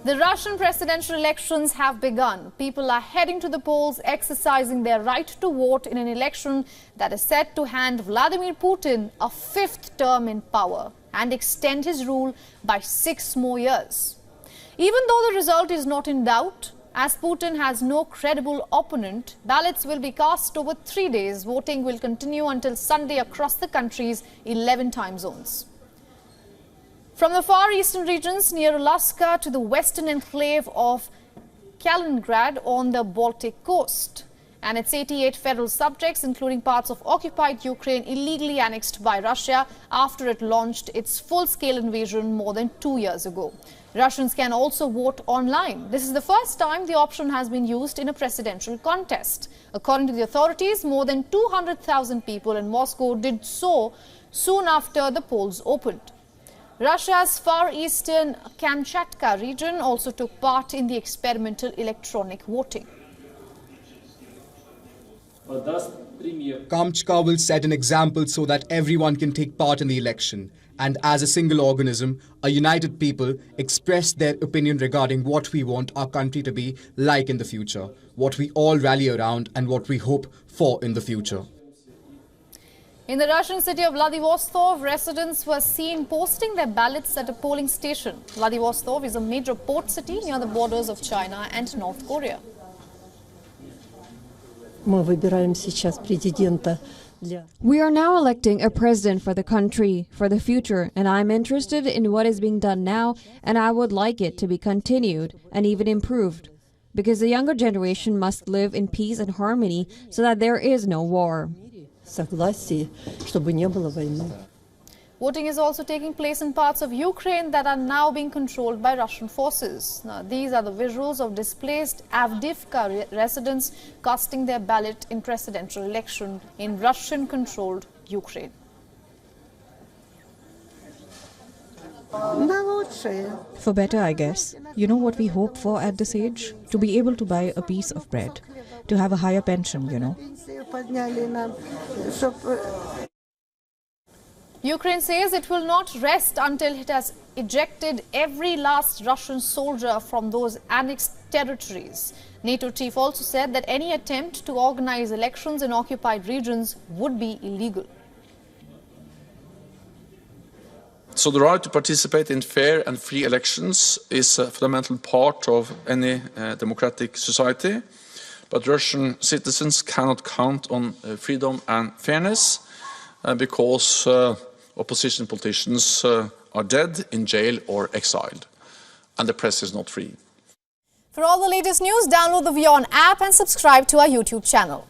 The Russian presidential elections have begun. People are heading to the polls, exercising their right to vote in an election that is set to hand Vladimir Putin a fifth term in power and extend his rule by 6 more years. Even though the result is not in doubt, as Putin has no credible opponent, ballots will be cast over 3 days. Voting will continue until Sunday across the country's 11 time zones. From the far eastern regions near Alaska to the western enclave of Kaliningrad on the Baltic coast and its 88 federal subjects, including parts of occupied Ukraine illegally annexed by Russia after it launched its full-scale invasion more than 2 years ago. Russians can also vote online. This is the first time the option has been used in a presidential contest. According to the authorities, more than 200,000 people in Moscow did so soon after the polls opened. Russia's far eastern Kamchatka region also took part in the experimental electronic voting. Kamchatka will set an example so that everyone can take part in the election and, as a single organism, a united people, express their opinion regarding what we want our country to be like in the future, what we all rally around and what we hope for in the future. In the Russian city of Vladivostok, residents were seen posting their ballots at a polling station. Vladivostok is a major port city near the borders of China and North Korea. We are now electing a president for the country, for the future, and I'm interested in what is being done now, and I would like it to be continued and even improved, because the younger generation must live in peace and harmony so that there is no war. Voting is also taking place in parts of Ukraine that are now being controlled by Russian forces. Now, these are the visuals of displaced Avdiivka residents casting their ballot in presidential election in Russian-controlled Ukraine. For better, I guess. You know what we hope for at this age? To be able to buy a piece of bread, to have a higher pension, you know. Ukraine says it will not rest until it has ejected every last Russian soldier from those annexed territories. NATO chief also said that any attempt to organize elections in occupied regions would be illegal. So the right to participate in fair and free elections is a fundamental part of any democratic society. But Russian citizens cannot count on freedom and fairness because opposition politicians are dead, in jail or exiled, and the press is not free. For all the latest news, download the WION app and subscribe to our YouTube channel.